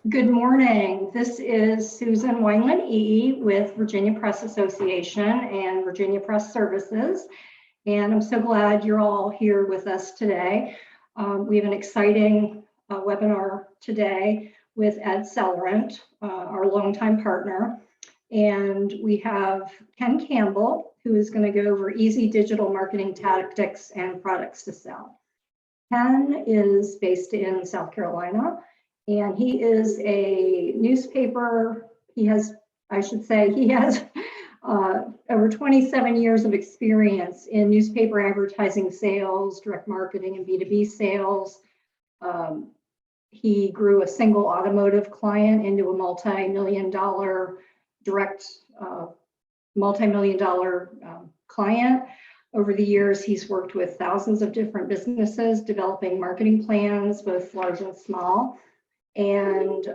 Good morning. This is Susan Wineland-Ee with Virginia Press Association and Virginia Press Services. And I'm so glad you're all here with us today. We have an exciting webinar today with Ed Celerant, our longtime partner. And we have Ken Campbell, who is going to go over easy digital marketing tactics and products to sell. Ken is based in South Carolina. And he is a newspaper, he has over 27 years of experience in newspaper advertising sales, direct marketing, and B2B sales. He grew a single automotive client into a multi-million-dollar direct, multi-million-dollar client. Over the years, he's worked with thousands of different businesses, developing marketing plans, both large and small, and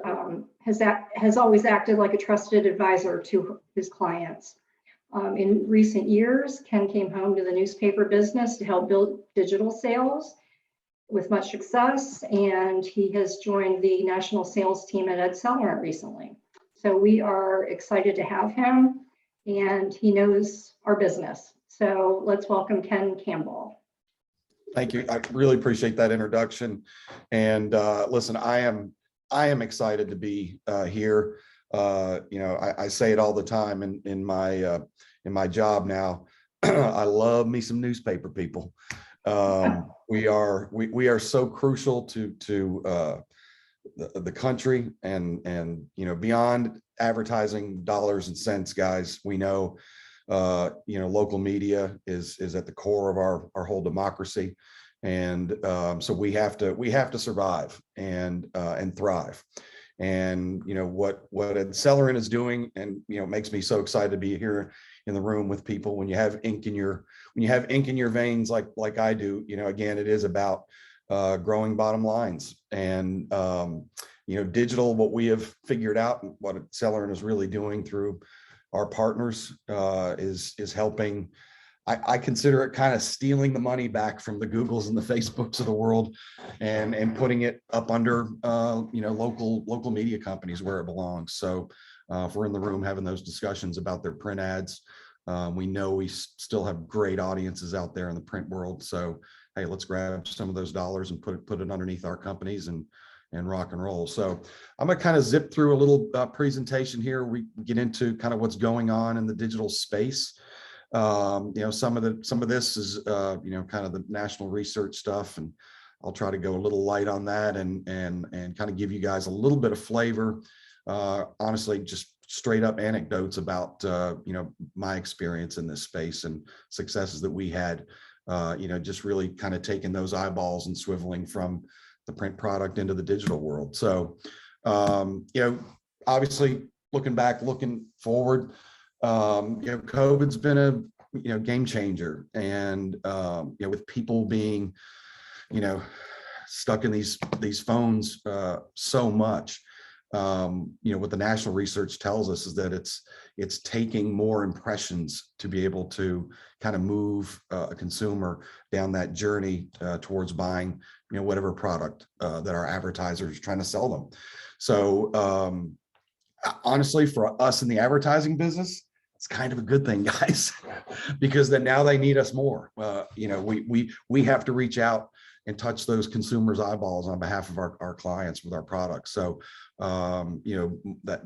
has always acted like a trusted advisor to his clients. In recent years, Ken came home to the newspaper business to help build digital sales with much success, and he has joined the national sales team at Ed Celerant recently. So we are excited to have him, and he knows our business. So let's welcome Ken Campbell. Thank you. I really appreciate that introduction. And listen, I am excited to be here. I say it all the time in my job now. I love me some newspaper people. We are so crucial to the country and beyond advertising dollars and cents, guys. We know local media is at the core of our whole democracy. And so we have to survive and thrive. And what Ed Celerant is doing, and makes me so excited to be here in the room with people. When you have ink in your veins like I do, again, it is about growing bottom lines. And digital, what we have figured out, and what Celerant is really doing through our partners is helping. I consider it kind of stealing the money back from the Googles and the Facebooks of the world, and putting it up under local media companies where it belongs. So if we're in the room having those discussions about their print ads, we know we still have great audiences out there in the print world. So hey, let's grab some of those dollars and put it underneath our companies and rock and roll. So I'm gonna kind of zip through a little presentation here. We get into kind of what's going on in the digital space. Some of this is kind of the national research stuff, and I'll try to go a little light on that and kind of give you guys a little bit of flavor. Honestly, just straight up anecdotes about my experience in this space and successes that we had. Just really kind of taking those eyeballs and swiveling from the print product into the digital world. So obviously looking back, looking forward, COVID's been a game changer, and with people being stuck in these phones so much, what the national research tells us is that it's taking more impressions to be able to kind of move a consumer down that journey towards buying whatever product that our advertisers are trying to sell them. So honestly, for us in the advertising business, it's kind of a good thing, guys, because then now they need us more. We have to reach out and touch those consumers' eyeballs on behalf of our clients with our products. So that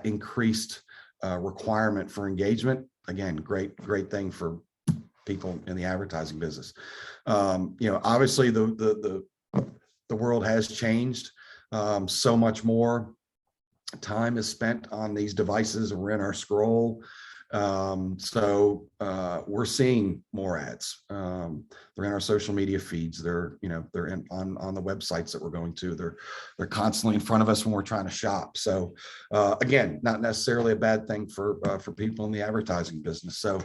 increased requirement for engagement, again, great thing for people in the advertising business. Obviously the world has changed. So much more time is spent on these devices, and we're in our scroll. So we're seeing more ads. They're in our social media feeds. They're on the websites that we're going to. They're constantly in front of us when we're trying to shop. So again, not necessarily a bad thing for people in the advertising business. So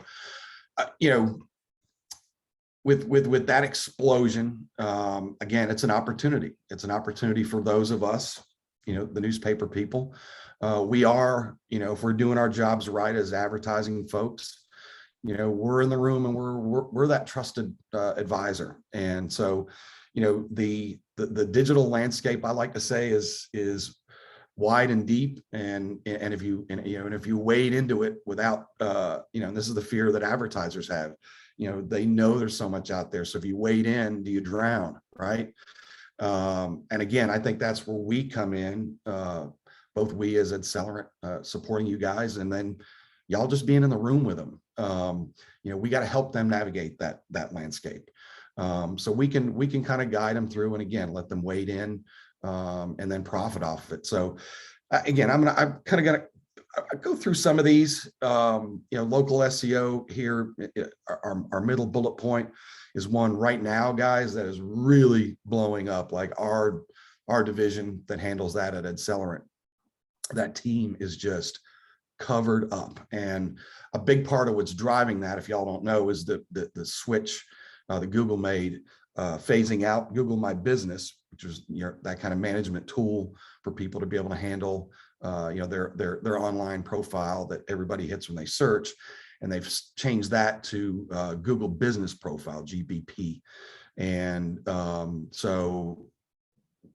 with that explosion, again, it's an opportunity. It's an opportunity for those of us, the newspaper people. We are, if we're doing our jobs right as advertising folks, we're in the room and we're that trusted advisor. And so, the digital landscape, I like to say, is wide and deep. And if you, and if you wade into it without, and this is the fear that advertisers have, they know there's so much out there. So if you wade in, do you drown? Right. And again, I think that's where we come in, both we as Accelerant, supporting you guys, and then y'all just being in the room with them. We got to help them navigate that landscape. So we can kind of guide them through, and again, let them wade in, and then profit off of it. So again, I'm kind of gonna go through some of these. Local SEO here. Our middle bullet point is one right now, guys, that is really blowing up. Like our division that handles that at Accelerant, that team is just covered up. And a big part of what's driving that, if y'all don't know, is the switch that Google made, phasing out Google My Business, which was that kind of management tool for people to be able to handle their online profile that everybody hits when they search. And they've changed that to Google Business Profile, GBP. And so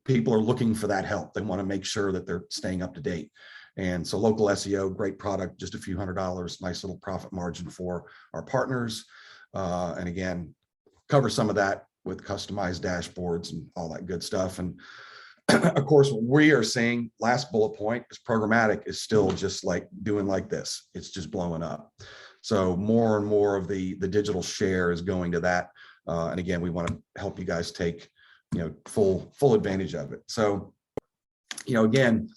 people are looking for that help. They want to make sure that they're staying up to date. And so local SEO, great product, just a few $100s, nice little profit margin for our partners. And again, cover some of that with customized dashboards and all that good stuff. And of course, what we are seeing, last bullet point, is programmatic is still just like doing like this. It's just blowing up. So more and more of the digital share is going to that. And again, we want to help you guys take, full advantage of it. So, again,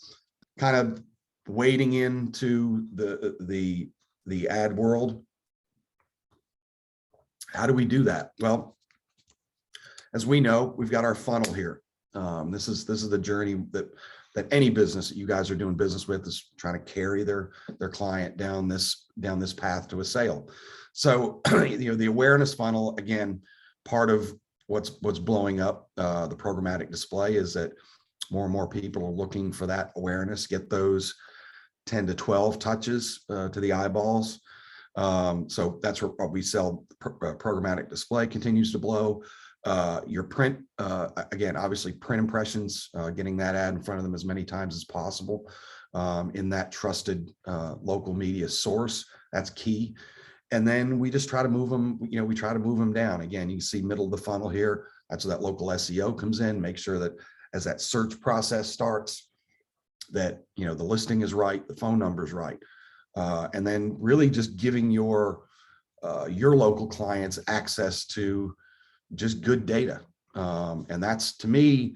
kind of wading into the ad world. How do we do that? Well, as we know, we've got our funnel here. This is the journey that any business that you guys are doing business with is trying to carry their client down this path to a sale. So the awareness funnel, again, part of what's blowing up the programmatic display is that more and more people are looking for that awareness, get those 10 to 12 touches to the eyeballs. So that's what we sell. Programmatic display continues to blow. Your print, again, obviously print impressions, getting that ad in front of them as many times as possible in that trusted local media source. That's key. And then we just try to move them, we try to move them down. Again, you can see middle of the funnel here. That's where that local SEO comes in. Make sure that as that search process starts, that, the listing is right, the phone number is right. And then really just giving your local clients access to just good data. And that's, to me,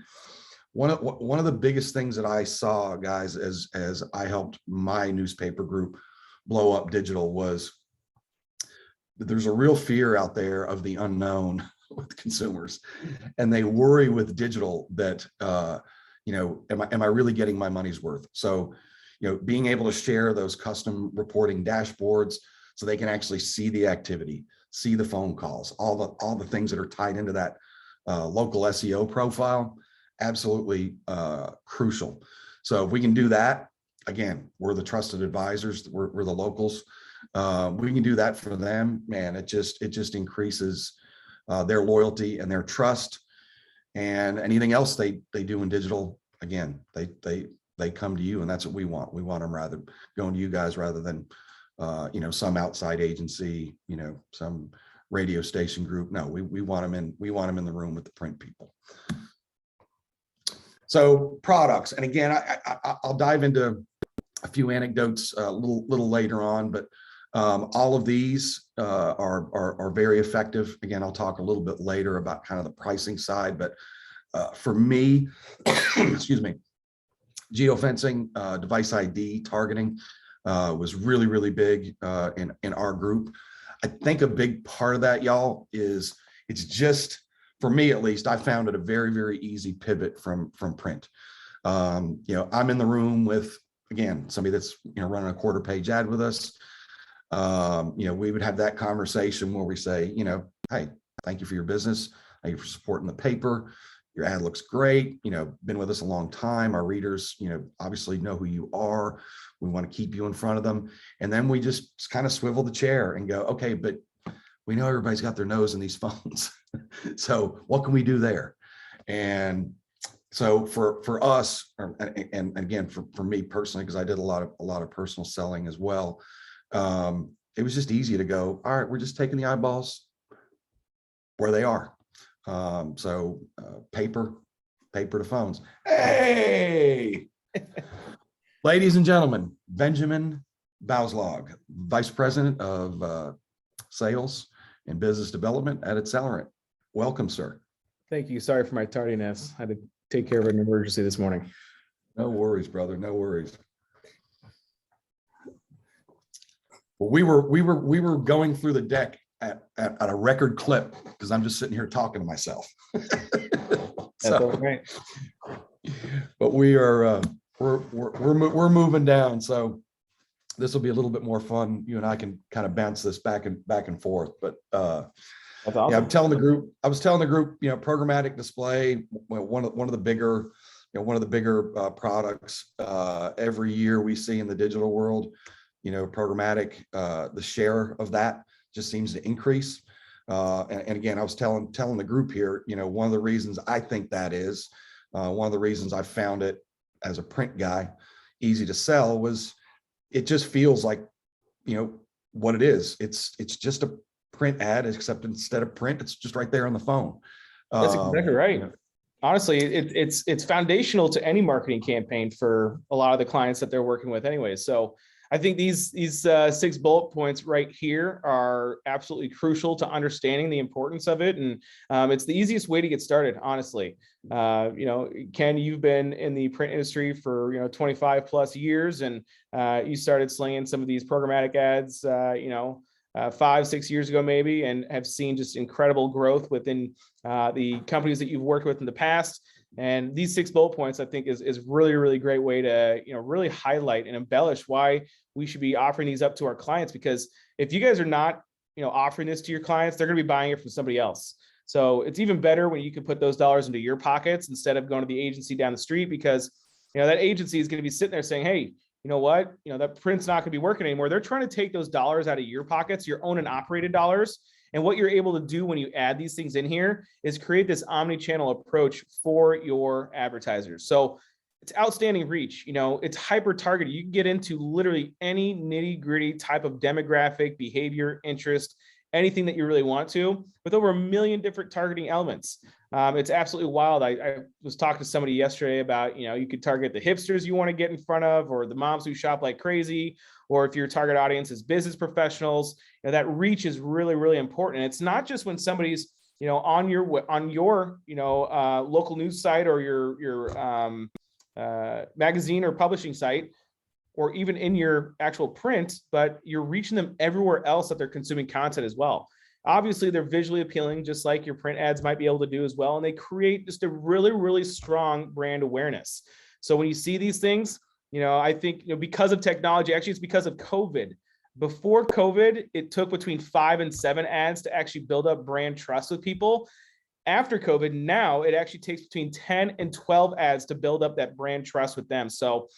one of the biggest things that I saw, guys, as I helped my newspaper group blow up digital, was that there's a real fear out there of the unknown with consumers. And they worry with digital that, am I really getting my money's worth? So, being able to share those custom reporting dashboards so they can actually see the activity, see the phone calls, all the things that are tied into that local SEO profile, absolutely crucial. So if we can do that, again, we're the trusted advisors, we're the locals. We can do that for them, man. It just increases their loyalty and their trust. And anything else they do in digital, again, they come to you, and that's what we want. We want them rather going to you guys rather than some outside agency, some radio station group. No, we want them in. We want them in the room with the print people. So products, and again, I'll dive into a few anecdotes a little later on, but all of these are very effective. Again, I'll talk a little bit later about kind of the pricing side, but for me, excuse me, geofencing, device ID targeting was really big in our group. I think a big part of that, y'all, is it's just, for me at least, I found it a very easy pivot from print. I'm in the room with, again, somebody that's running a quarter page ad with us. We would have that conversation where we say, hey, thank you for your business. Thank you for supporting the paper. Your ad looks great. Been with us a long time. Our readers, obviously know who you are. We want to keep you in front of them. And then we just kind of swivel the chair and go, okay, but we know everybody's got their nose in these phones. So what can we do there? And So for us, and again, for me personally, because I did a lot of personal selling as well, it was just easy to go, all right, we're just taking the eyeballs where they are. So paper to phones. Hey, ladies and gentlemen, Benjamin Bauslog, Vice President of Sales and Business Development at Accelerant. Welcome, sir. Thank you. Sorry for my tardiness. I had to take care of an emergency this morning. No worries, brother. No worries. Well, we were going through the deck at a record clip because I'm just sitting here talking to myself. That's all right. But we are we're moving down, so this will be a little bit more fun. You and I can kind of bounce this back and forth. But That's awesome. yeah, I was telling the group, programmatic display, one of the bigger, products every year we see in the digital world. Programmatic, the share of that just seems to increase. And again, I was telling the group here, one of the reasons I think that is, one of the reasons I found it as a print guy easy to sell was it just feels like, what it is. It's just a print ad, except instead of print, it's just right there on the phone. That's exactly right. Honestly, it's foundational to any marketing campaign for a lot of the clients that they're working with anyway. So I think these 6 bullet points right here are absolutely crucial to understanding the importance of it. And it's the easiest way to get started, honestly. Ken, you've been in the print industry for 25 plus years, and you started slinging some of these programmatic ads 5-6 years ago maybe, and have seen just incredible growth within the companies that you've worked with in the past. And these 6 bullet points, I think, is really, really great way to really highlight and embellish why we should be offering these up to our clients. Because if you guys are not offering this to your clients, they're going to be buying it from somebody else. So it's even better when you can put those dollars into your pockets instead of going to the agency down the street, because that agency is going to be sitting there saying, hey, you know what, that print's not going to be working anymore. They're trying to take those dollars out of your pockets, your own and operated dollars. And what you're able to do when you add these things in here is create this omni-channel approach for your advertisers. So it's outstanding reach. It's hyper targeted. You can get into literally any nitty gritty type of demographic, behavior, interest, anything that you really want to, with over 1 million different targeting elements. It's absolutely wild. I was talking to somebody yesterday about, you could target the hipsters you want to get in front of, or the moms who shop like crazy, or if your target audience is business professionals, that reach is really, really important. And it's not just when somebody's, on your local news site or your magazine or publishing site, or even in your actual print, but you're reaching them everywhere else that they're consuming content as well. Obviously, they're visually appealing, just like your print ads might be able to do as well. And they create just a really, really strong brand awareness. So when you see these things, I think because of technology, actually, it's because of COVID. Before COVID, it took between 5 and 7 ads to actually build up brand trust with people. After COVID, now it actually takes between 10 and 12 ads to build up that brand trust with them. So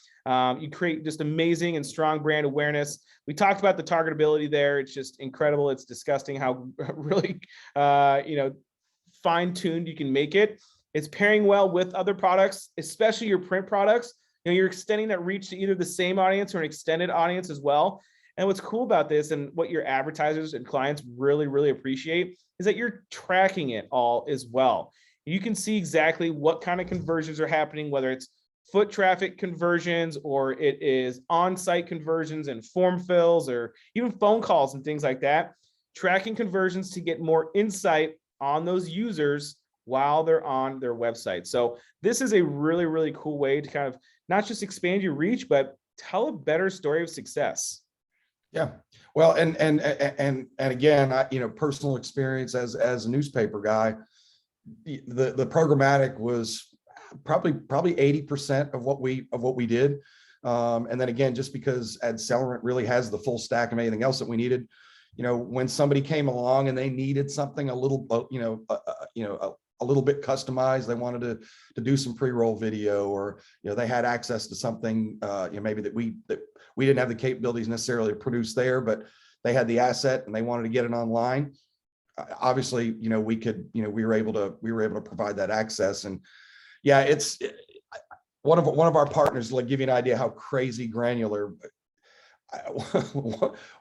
you create just amazing and strong brand awareness. We talked about the targetability there. It's just incredible. It's disgusting how really, fine-tuned you can make it. It's pairing well with other products, especially your print products. You're extending that reach to either the same audience or an extended audience as well. And what's cool about this, and what your advertisers and clients really, really appreciate, is that you're tracking it all as well. You can see exactly what kind of conversions are happening, whether it's foot traffic conversions, or it is on-site conversions and form fills, or even phone calls and things like that. Tracking conversions to get more insight on those users while they're on their website. So this is a really, really cool way to kind of not just expand your reach, but tell a better story of success. Yeah. Well, and again, personal experience as a newspaper guy, the programmatic was probably 80% of what we did. And then again, just because Accelerant really has the full stack of anything else that we needed, when somebody came along and they needed something a little, a little bit customized, they wanted to do some pre-roll video, or they had access to something maybe that we didn't have the capabilities necessarily to produce there, but they had the asset and they wanted to get it online. Obviously, we were able to provide that access. And Yeah, it's one of our partners, like give you an idea how crazy granular.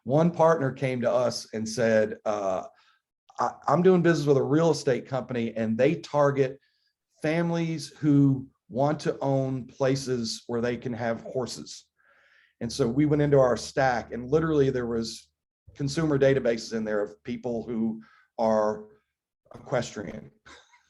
One partner came to us and said, I'm doing business with a real estate company and they target families who want to own places where they can have horses. And so we went into our stack and literally there was consumer databases in there of people who are equestrian.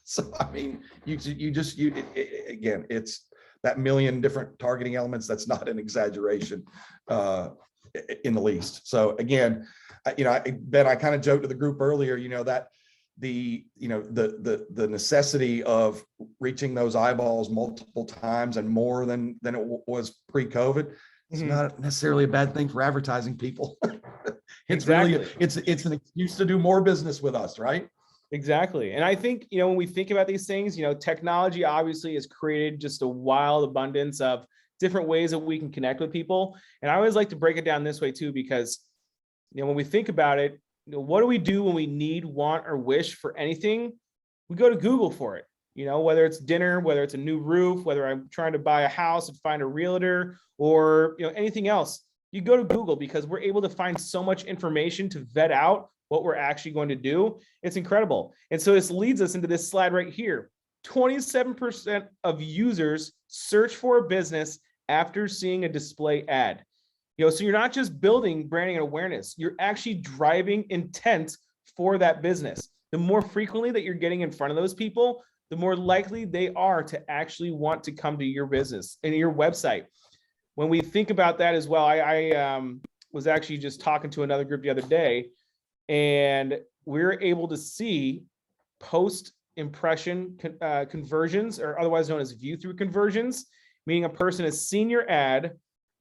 So, I mean, again, it's that million different targeting elements. That's not an exaggeration in the least. So again, Ben, I kind of joked to the group earlier, that the necessity of reaching those eyeballs multiple times and more than it was pre-COVID. It's not necessarily a bad thing for advertising people. It's exactly. Really, it's an excuse to do more business with us, right? Exactly. And I think, when we think about these things, technology obviously has created just a wild abundance of different ways that we can connect with people. And I always like to break it down this way too, because, when we think about it, what do we do when we need, want, or wish for anything? We go to Google for it. Whether it's dinner, whether it's a new roof, whether I'm trying to buy a house and find a realtor, or anything else, you go to Google because we're able to find so much information to vet out what we're actually going to do. It's incredible. And so this leads us into this slide right here. 27% of users search for a business after seeing a display ad. So you're not just building branding and awareness, you're actually driving intent for that business. The more frequently that you're getting in front of those people, the more likely they are to actually want to come to your business and your website. When we think about that as well, I was actually just talking to another group the other day, and we're able to see post impression conversions, or otherwise known as view through conversions, meaning a person has seen your ad,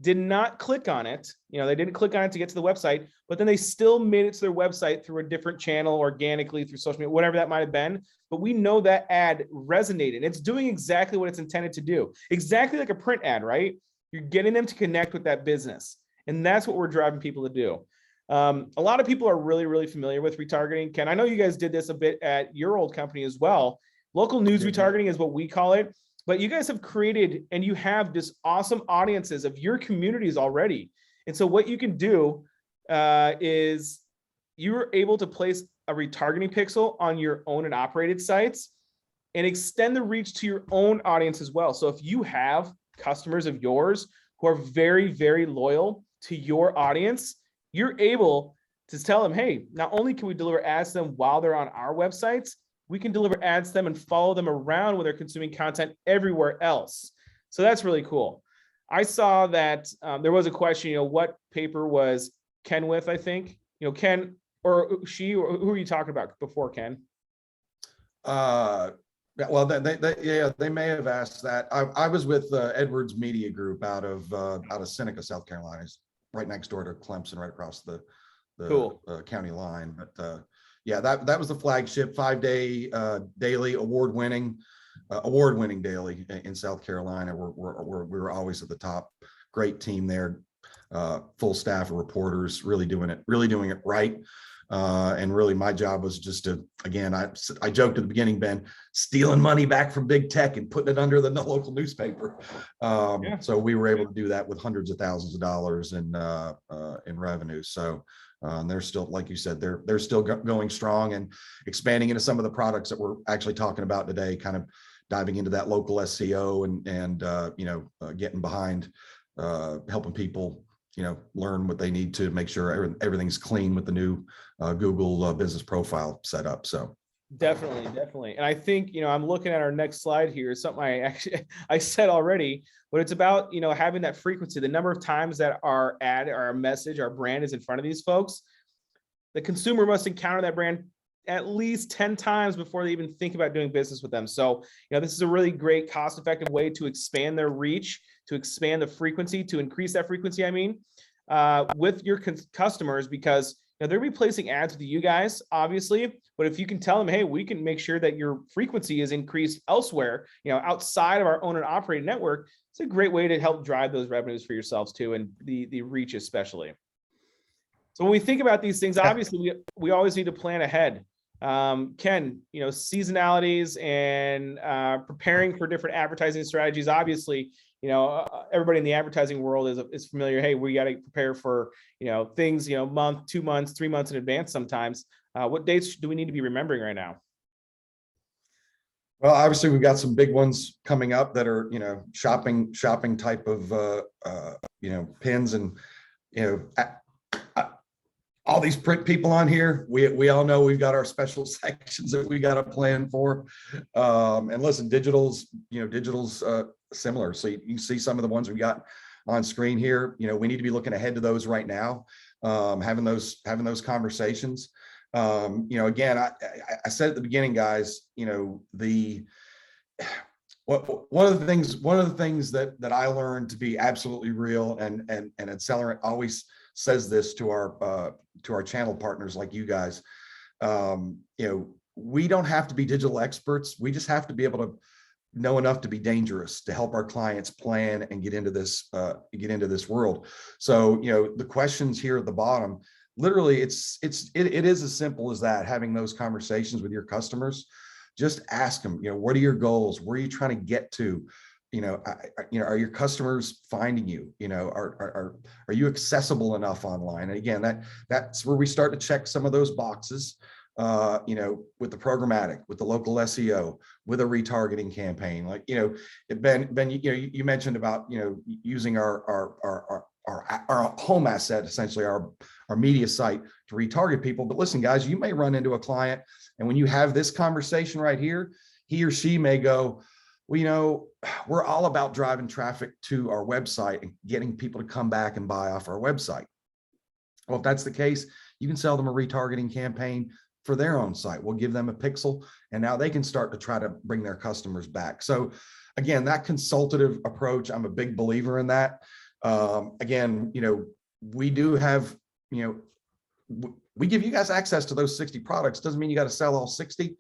did not click on it. They didn't click on it to get to the website, but then they still made it to their website through a different channel, organically through social media, whatever that might have been. But we know that ad resonated. It's doing exactly what it's intended to do. Exactly like a print ad, right? You're getting them to connect with that business. And that's what we're driving people to do. A lot of people are really, really familiar with retargeting. Ken, I know you guys did this a bit at your old company as well. Local news retargeting is what we call it. But you guys have created and you have this awesome audiences of your communities already. And so what you can do is you're able to place a retargeting pixel on your owned and operated sites and extend the reach to your own audience as well. So if you have customers of yours who are very, very loyal to your audience, you're able to tell them, hey, not only can we deliver ads to them while they're on our websites, we can deliver ads to them and follow them around when they're consuming content everywhere else. So that's really cool. I saw that there was a question, what paper was Ken with, I think, Ken or she, or who are you talking about before, Ken? Well, they may have asked that. I was with Edwards Media Group out of Seneca, South Carolina. It's right next door to Clemson, right across the cool. County line. But yeah, that was the flagship 5-day daily award-winning daily in South Carolina. We were always at the top. Great team there, full staff of reporters, really doing it right. And really my job was just to, again, I joked at the beginning, Ben, stealing money back from big tech and putting it under the local newspaper. So we were able to do that with hundreds of thousands of dollars in revenue. So they're still, like you said, they're still going strong and expanding into some of the products that we're actually talking about today, kind of diving into that local SEO and getting behind helping people learn what they need to make sure everything's clean with the new Google business profile set up. So definitely. And I think, I'm looking at our next slide here, something I said already, but it's about, having that frequency, the number of times that our ad, our message, our brand is in front of these folks. The consumer must encounter that brand at least 10 times before they even think about doing business with them. So, this is a really great cost-effective way to expand their reach, to expand the frequency, to increase that frequency, with your customers, because they're gonna be placing ads with you guys, obviously, but if you can tell them, hey, we can make sure that your frequency is increased elsewhere, outside of our own and operated network, it's a great way to help drive those revenues for yourselves too, and the reach especially. So when we think about these things, obviously we always need to plan ahead. Ken, seasonalities and preparing for different advertising strategies. Obviously, everybody in the advertising world is familiar. Hey, we got to prepare for, things, month, 2 months, 3 months in advance sometimes. What dates do we need to be remembering right now? Well, obviously we've got some big ones coming up that are, shopping type of, pins and, all these print people on here. We all know we've got our special sections that we got to plan for. And listen, digital's similar. So you see some of the ones we got on screen here. We need to be looking ahead to those right now, having those conversations. Again, I said at the beginning, guys, one of the things that I learned to be absolutely real, and Accelerant always says this to our channel partners like you guys. We don't have to be digital experts. We just have to be able to know enough to be dangerous, to help our clients plan and get into this world. So, the questions here at the bottom, literally it is as simple as that, having those conversations with your customers. Just ask them, what are your goals? Where are you trying to get to? Are your customers finding you? Are you accessible enough online? And again, that's where we start to check some of those boxes, with the programmatic, with the local SEO, with a retargeting campaign. Like, Ben, you mentioned about, using our home asset, essentially our media site, to retarget people. But listen, guys, you may run into a client, and when you have this conversation right here, he or she may go, well, we're all about driving traffic to our website and getting people to come back and buy off our website. Well, if that's the case, you can sell them a retargeting campaign for their own site. We'll give them a pixel, and now they can start to try to bring their customers back. So again, that consultative approach, I'm a big believer in that. Again, we do have, we give you guys access to those 60 products. Doesn't mean you got to sell all 60,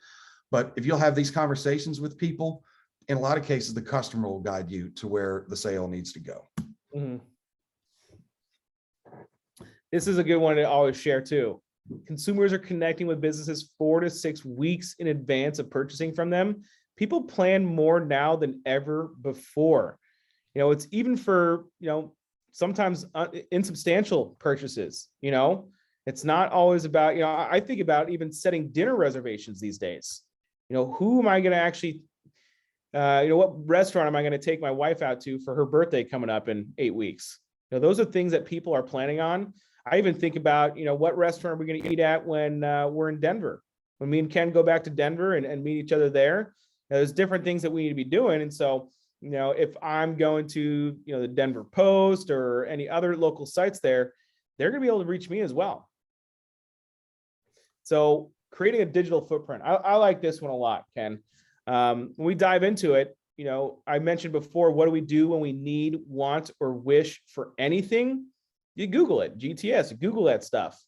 but if you'll have these conversations with people, in a lot of cases, the customer will guide you to where the sale needs to go. Mm-hmm. This is a good one to always share too. Consumers are connecting with businesses 4 to 6 weeks in advance of purchasing from them. People plan more now than ever before. It's even for, sometimes insubstantial purchases. It's not always about, I think about even setting dinner reservations these days. Who am I going to actually, what restaurant am I going to take my wife out to for her birthday coming up in 8 weeks? Those are things that people are planning on. I even think about, what restaurant are we going to eat at when we're in Denver? When me and Ken go back to Denver and meet each other there, there's different things that we need to be doing. And so, if I'm going to, the Denver Post or any other local sites there, they're going to be able to reach me as well. So creating a digital footprint. I like this one a lot, Ken. When we dive into it, I mentioned before, what do we do when we need, want, or wish for anything? You Google it, GTS, Google that stuff.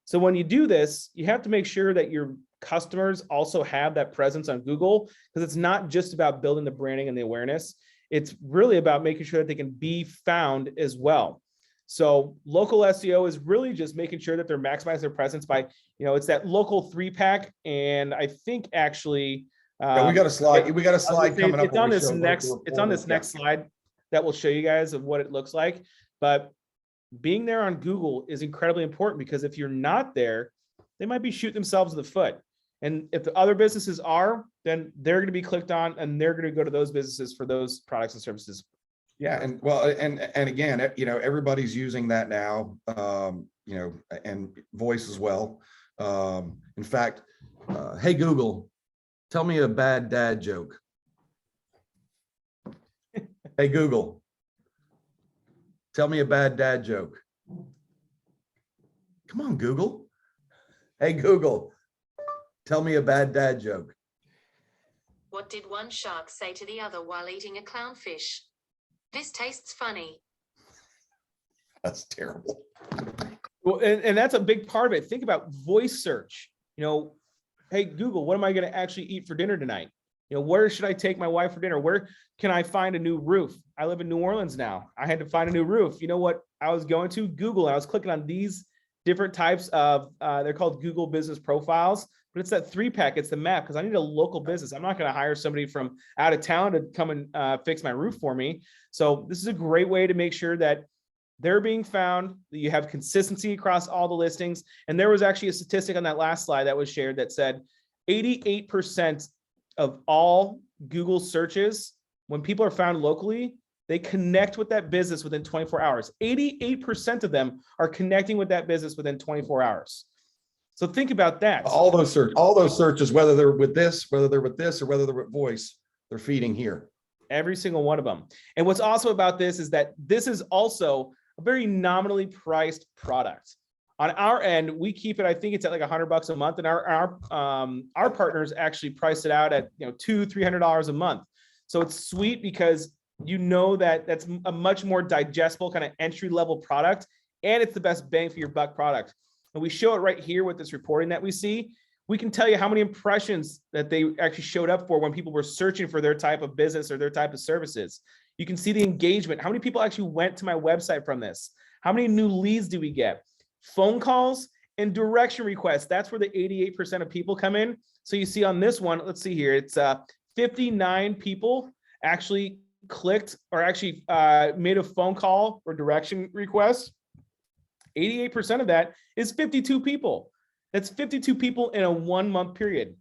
So when you do this, you have to make sure that your customers also have that presence on Google, because it's not just about building the branding and the awareness. It's really about making sure that they can be found as well. So local SEO is really just making sure that they're maximizing their presence by, it's that local 3-pack. And I think actually, we got a slide. We got a slide coming up. It's on this next slide that will show you guys of what it looks like. But being there on Google is incredibly important, because if you're not there, they might be shooting themselves in the foot. And if the other businesses are, then they're going to be clicked on, and they're going to go to those businesses for those products and services. Yeah, and again, everybody's using that now, and voice as well. In fact, hey Google, tell me a bad dad joke. Hey Google, tell me a bad dad joke. Come on, Google. Hey Google, tell me a bad dad joke. What did one shark say to the other while eating a clownfish? This tastes funny. That's terrible. Well, and that's a big part of it. Think about voice search. Hey Google, what am I going to actually eat for dinner tonight? Where should I take my wife for dinner? Where can I find a new roof? I live in New Orleans now. I had to find a new roof. You know what I was going to? Google. And I was clicking on these different types of, they're called Google business profiles. but it's that 3-pack, it's the map, because I need a local business. I'm not going to hire somebody from out of town to come and fix my roof for me. So this is a great way to make sure that they're being found, that you have consistency across all the listings. And there was actually a statistic on that last slide that was shared that said 88% of all Google searches, when people are found locally, they connect with that business within 24 hours. 88% of them are connecting with that business within 24 hours. So think about that. All those searches, whether they're with this, whether they're with this, or whether they're with voice, they're feeding here. Every single one of them. And what's also about this is that this is also a very nominally priced product. On our end, we keep it, I think it's at like $100 a month, and our partners actually price it out at $200-300 a month. So it's sweet because you know that that's a much more digestible kind of entry-level product, and it's the best bang for your buck product. And we show it right here with this reporting that we see. We can tell you how many impressions that they actually showed up for when people were searching for their type of business or their type of services. You can see the engagement. How many people actually went to my website from this? How many new leads do we get? Phone calls and direction requests. That's where the 88% of people come in. So you see on this one, let's see here, it's 59 people actually clicked or actually made a phone call or direction request. 88% of that is 52 people. That's 52 people in a 1 month period.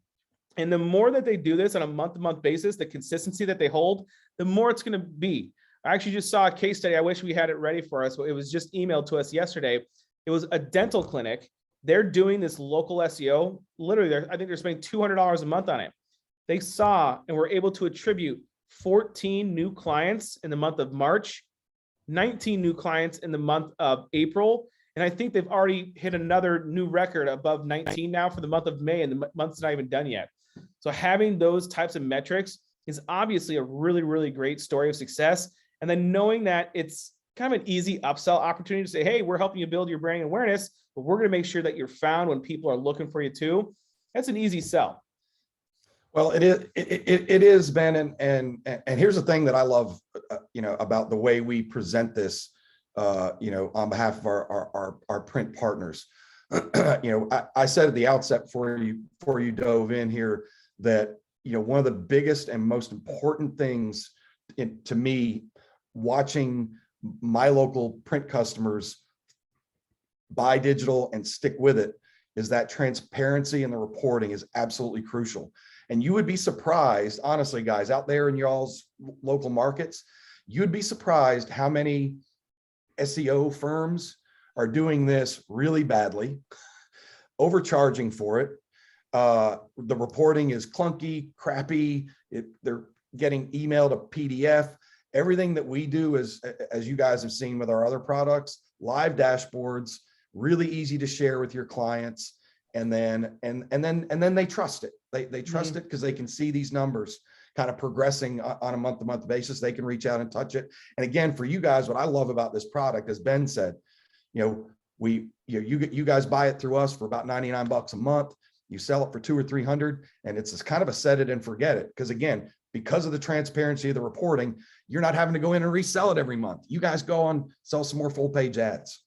And the more that they do this on a month-to-month basis, the consistency that they hold, the more it's going to be. I actually just saw a case study. I wish we had it ready for us. It was just emailed to us yesterday. It was a dental clinic. They're doing this local SEO. Literally, I think they're spending $200 a month on it. They saw and were able to attribute 14 new clients in the month of March, 19 new clients in the month of April. And I think they've already hit another new record above 19 now for the month of May, and the month's not even done yet. So having those types of metrics is obviously a really, really great story of success. And then knowing that it's kind of an easy upsell opportunity to say, hey, we're helping you build your brand awareness, but we're going to make sure that you're found when people are looking for you too. That's an easy sell. Well, it is, Ben. And here's the thing that I love, about the way we present this, on behalf of our print partners. I said at the outset before you dove in here that, one of the biggest and most important things to me, watching my local print customers buy digital and stick with it, is that transparency in the reporting is absolutely crucial. And you would be surprised, honestly, guys, out there in y'all's local markets, you'd be surprised how many SEO firms are doing this really badly, overcharging for it. The reporting is clunky, crappy. They're getting emailed a PDF. Everything that we do is, as you guys have seen with our other products, live dashboards, really easy to share with your clients. And then they trust it. They trust it because they can see these numbers kind of progressing on a month-to-month basis. They can reach out and touch it. And again, for you guys, what I love about this product, as Ben said, you guys buy it through us for about $99 a month. You sell it for $200 or $300, and it's kind of a set it and forget it. Because again, because of the transparency of the reporting, you're not having to go in and resell it every month. You guys go on, sell some more full page ads.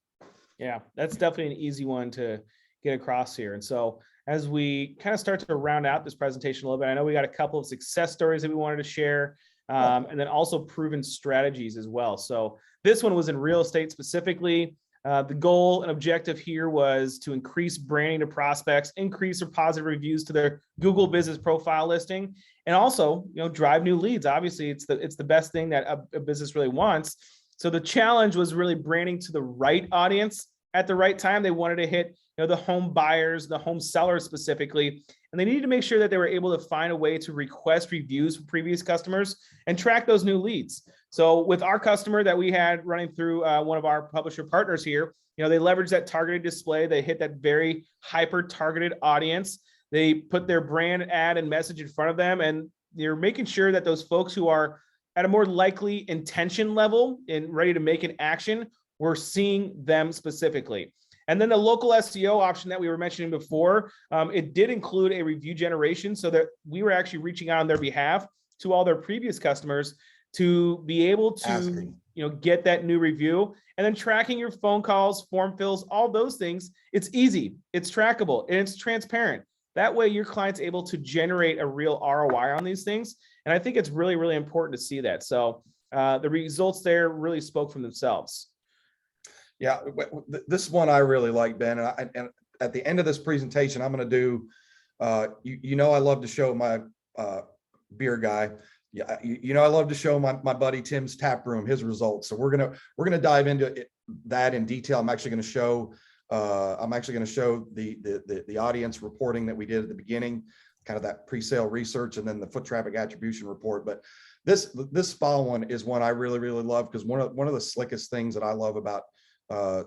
Yeah, that's definitely an easy one to get across here. And so as we kind of start to round out this presentation a little bit, I know we got a couple of success stories that we wanted to share, and then also proven strategies as well. So this one was in real estate specifically. The goal and objective here was to increase branding to prospects, increase their positive reviews to their Google business profile listing, and also, drive new leads. Obviously, it's the best thing that a business really wants. So the challenge was really branding to the right audience at the right time. They wanted to hit the home buyers, the home sellers specifically, and they needed to make sure that they were able to find a way to request reviews from previous customers and track those new leads. So with our customer that we had running through one of our publisher partners here, they leveraged that targeted display. They hit that very hyper targeted audience. They put their brand ad and message in front of them, and they're making sure that those folks who are at a more likely intention level and ready to make an action, we're seeing them specifically. And then the local SEO option that we were mentioning before, it did include a review generation, so that we were actually reaching out on their behalf to all their previous customers to be able to get that new review, and then tracking your phone calls, form fills, all those things. It's easy, it's trackable, and it's transparent. That way your client's able to generate a real ROI on these things. And I think it's really, really important to see that. So the results there really spoke for themselves. Yeah, this one I really like, Ben. And at the end of this presentation, I'm going to do, I love to show my beer guy. Yeah, I love to show my buddy Tim's tap room, his results. So we're gonna dive into that in detail. I'm actually going to show the audience reporting that we did at the beginning, kind of that pre-sale research, and then the foot traffic attribution report. But this spa one is one I really, really love, because one of the slickest things that I love about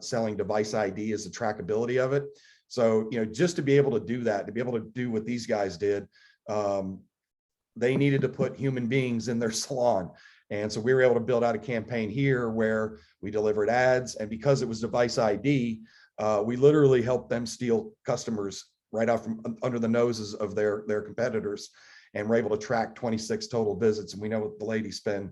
selling device ID is the trackability of it. So, just to be able to do that, to be able to do what these guys did, they needed to put human beings in their salon. And so we were able to build out a campaign here where we delivered ads. And because it was device ID, we literally helped them steal customers right out from under the noses of their competitors. And we're able to track 26 total visits. And we know what the ladies spend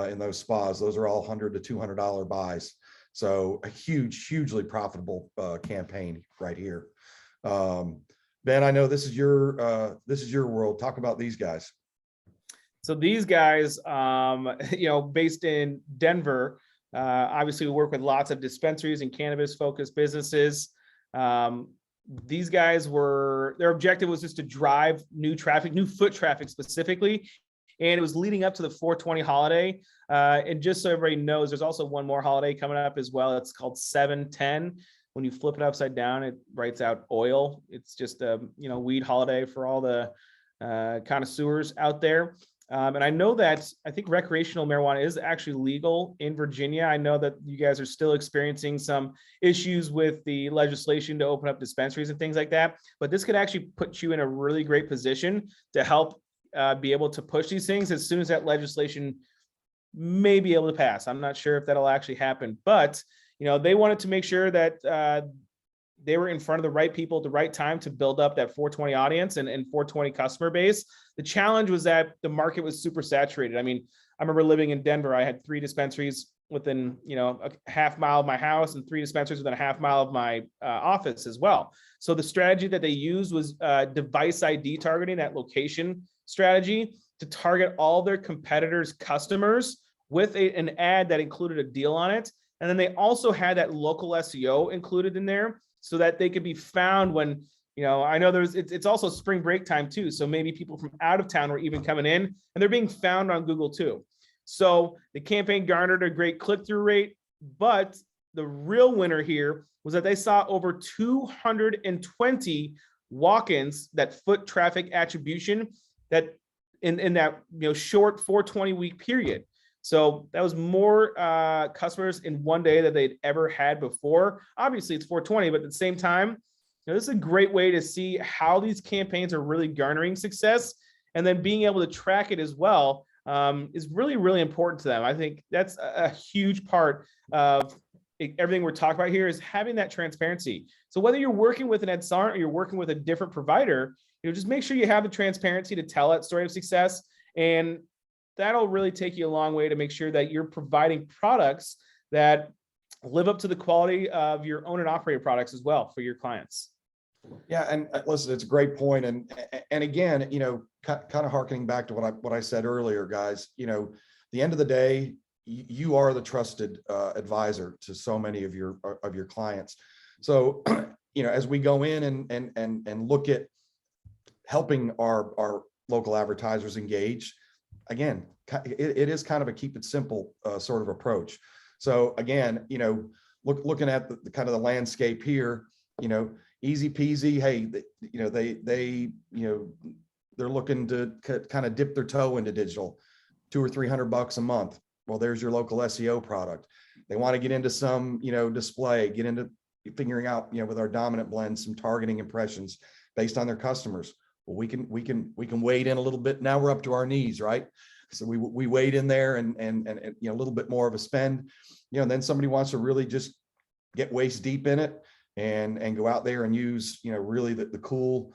in those spas. Those are all $100 to $200 buys. So a hugely profitable campaign right here. Ben, I know this is your world. Talk about these guys. So these guys, based in Denver, obviously we work with lots of dispensaries and cannabis focused businesses. These guys their objective was just to drive new foot traffic specifically. And it was leading up to the 420 holiday. And just so everybody knows, there's also one more holiday coming up as well. It's called 7/10. When you flip it upside down, it writes out oil. It's just a weed holiday for all the connoisseurs out there. And I know that I think recreational marijuana is actually legal in Virginia. I know that you guys are still experiencing some issues with the legislation to open up dispensaries and things like that. But this could actually put you in a really great position to help be able to push these things as soon as that legislation may be able to pass. I'm not sure if that'll actually happen, but they wanted to make sure that they were in front of the right people at the right time to build up that 420 audience and 420 customer base. The challenge was that the market was super saturated. I mean, I remember living in Denver. I had 3 dispensaries within, a half mile of my house and 3 dispensaries within a half mile of my office as well. So the strategy that they used was device ID targeting, that location strategy, to target all their competitors' customers with an ad that included a deal on it. And then they also had that local SEO included in there, so that they could be found when, I know it's also spring break time too. So maybe people from out of town were even coming in, and they're being found on Google too. So the campaign garnered a great click-through rate, but the real winner here was that they saw over 220 walk-ins, that foot traffic attribution, that in that short 420 week period. So that was more customers in one day that they'd ever had before. Obviously, it's 420, but at the same time, this is a great way to see how these campaigns are really garnering success, and then being able to track it as well is really, really important to them. I think that's a huge part of everything we're talking about here, is having that transparency. So whether you're working with an EdSART or you're working with a different provider, just make sure you have the transparency to tell that story of success, and that'll really take you a long way to make sure that you're providing products that live up to the quality of your own and operated products as well for your clients. Yeah, and listen, it's a great point. And again, kind of harkening back to what I said earlier, guys, the end of the day, you are the trusted advisor to so many of your clients. So, as we go in and look at helping our local advertisers engage, again, it is kind of a keep it simple sort of approach. So again, looking at the kind of the landscape here, easy peasy. Hey, they're looking to kind of dip their toe into digital, $200 or $300 a month. Well, there's your local SEO product. They want to get into some, display, get into figuring out, with our dominant blend, some targeting impressions based on their customers. Well, we can wade in a little bit. Now we're up to our knees, right? So we wade in there and a little bit more of a spend, and then somebody wants to really just get waist deep in it and go out there and use, really the cool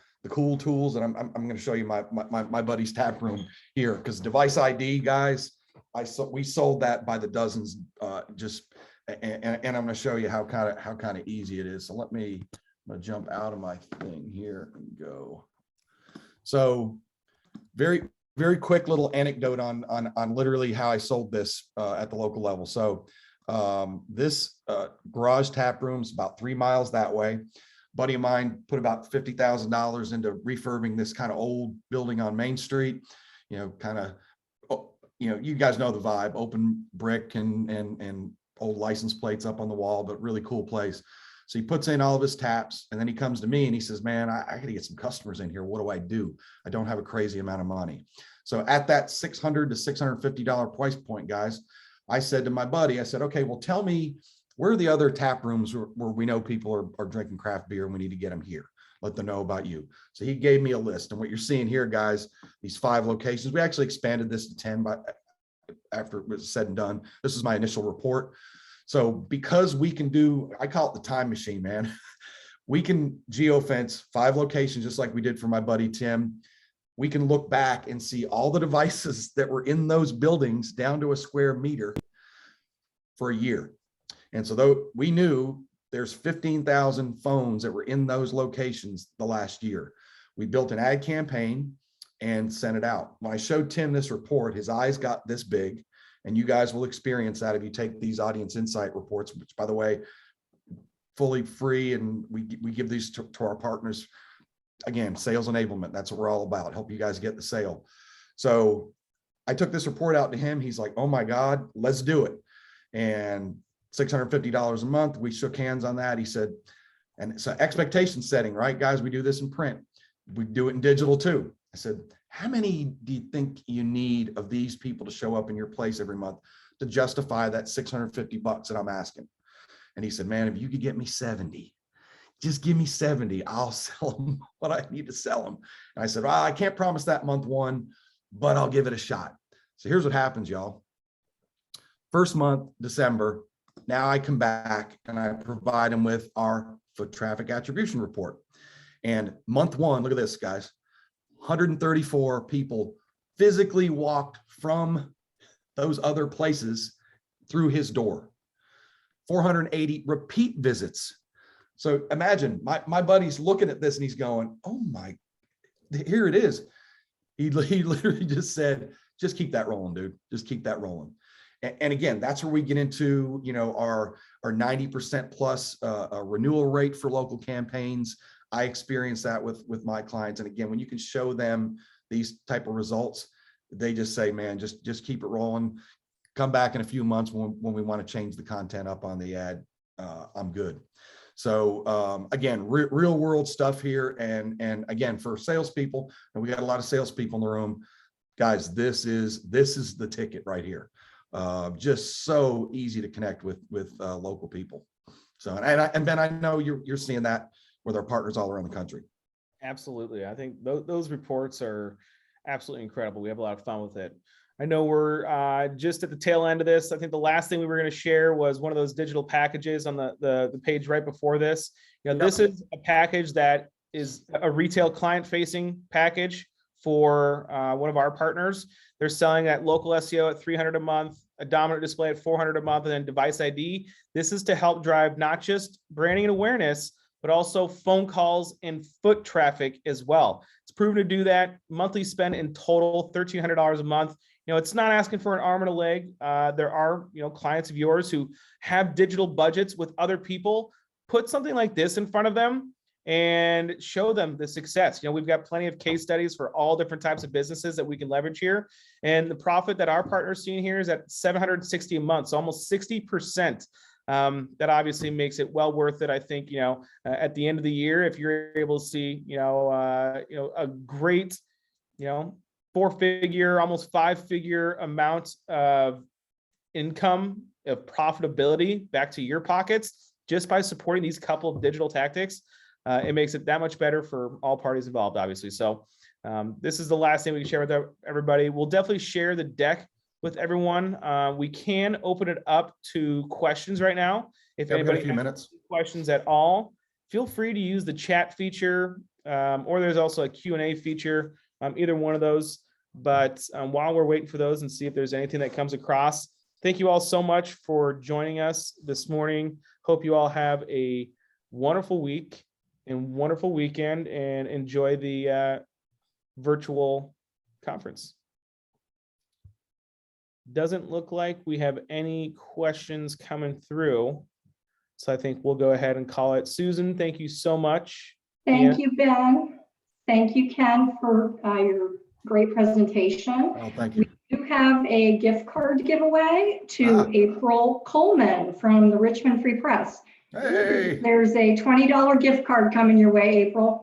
tools. And I'm going to show you my buddy's tap room here, because device ID, guys, we sold that by the dozens, and I'm going to show you how kind of easy it is. So I'm going to jump out of my thing here and go So very, very quick little anecdote on literally how I sold this at the local level. So this garage tap room is about 3 miles that way. Buddy of mine put about $50,000 into refurbing this kind of old building on Main Street, kind of, you guys know the vibe, open brick and old license plates up on the wall, but really cool place. So he puts in all of his taps, and then he comes to me and he says, man, I got to get some customers in here. What do I do? I don't have a crazy amount of money. So at that $600 to $650 price point, guys, I said to my buddy, I said, okay, well, tell me where are the other tap rooms where we know people are drinking craft beer and we need to get them here. Let them know about you. So he gave me a list. And what you're seeing here, guys, these 5 locations, we actually expanded this to 10 after it was said and done. This is my initial report. So because we can do, I call it the time machine, man. We can geofence 5 locations, just like we did for my buddy Tim. We can look back and see all the devices that were in those buildings down to a square meter for a year. And so though we knew there's 15,000 phones that were in those locations the last year, we built an ad campaign and sent it out. When I showed Tim this report, his eyes got this big. And you guys will experience that if you take these audience insight reports, which, by the way, fully free. And we give these to our partners. Again, sales enablement. That's what we're all about. Help you guys get the sale. So I took this report out to him. He's like, oh my God, let's do it. And $650 a month. We shook hands on that. He said, and so expectation setting, right, guys? We do this in print. We do it in digital too. I said, how many do you think you need of these people to show up in your place every month to justify that $650 that I'm asking? And he said, man, if you could get me 70, just give me 70, I'll sell them what I need to sell them. And I said, well, I can't promise that month 1, but I'll give it a shot. So here's what happens, y'all. First month, December, now I come back and I provide them with our foot traffic attribution report. And month 1, look at this, guys. 134 people physically walked from those other places through his door. 480 repeat visits. So imagine my buddy's looking at this and he's going, oh my, here it is. He literally just said, just keep that rolling, dude. Just keep that rolling. And again, that's where we get into, our 90% plus renewal rate for local campaigns. I experience that with my clients. And again, when you can show them these type of results, they just say, man, just keep it rolling. Come back in a few months when we want to change the content up on the ad. I'm good. So again, real world stuff here. And again, for salespeople, and we got a lot of salespeople in the room, guys, this is the ticket right here. Just so easy to connect with local people. So, and Ben, I know you're seeing that with our partners all around the country. Absolutely. I think those reports are absolutely incredible. We have a lot of fun with it. I know we're just at the tail end of this. I think the last thing we were going to share was one of those digital packages on the page right before this. This is a package that is a retail client-facing package for one of our partners. They're selling that local SEO at $300 a month, a dominant display at $400 a month, and then device ID. This is to help drive not just branding and awareness, but also phone calls and foot traffic as well. It's proven to do that. Monthly spend in total, $1,300 a month. It's not asking for an arm and a leg. There are, clients of yours who have digital budgets with other people. Put something like this in front of them and show them the success. We've got plenty of case studies for all different types of businesses that we can leverage here. And the profit that our partner's seeing here is at $760 a month, so almost 60%. That obviously makes it well worth it. I think, at the end of the year, if you're able to see, a great, 4-figure, almost 5-figure amount of income, of profitability back to your pockets, just by supporting these couple of digital tactics, it makes it that much better for all parties involved, obviously. So this is the last thing we can share with everybody. We'll definitely share the deck with everyone. We can open it up to questions right now. If anybody has questions at all, feel free to use the chat feature, or there's also a Q&A feature, either one of those. But while we're waiting for those and see if there's anything that comes across, thank you all so much for joining us this morning. Hope you all have a wonderful week and wonderful weekend, and enjoy the virtual conference. Doesn't look like we have any questions coming through. So I think we'll go ahead and call it. Susan, thank you so much. Thank you, Ben. Thank you, Ken, for your great presentation. Oh, thank you. We do have a gift card giveaway to April Coleman from the Richmond Free Press. Hey, There's a $20 gift card coming your way, April.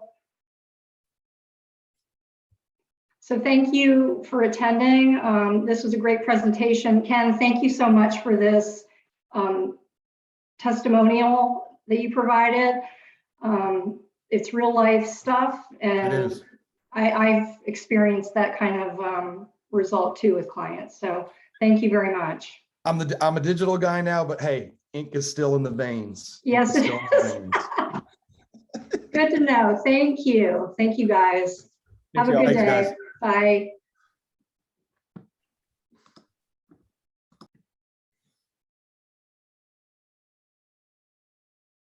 So thank you for attending. This was a great presentation. Ken, thank you so much for this testimonial that you provided. It's real life stuff, it and is. I've experienced that kind of result too with clients. So thank you very much. I'm a digital guy now, but hey, ink is still in the veins. Yes, Ink it is still in the is. Good to know. Thank you. Thank you, guys. Have a Thank you all. good Thanks, day. guys. Bye.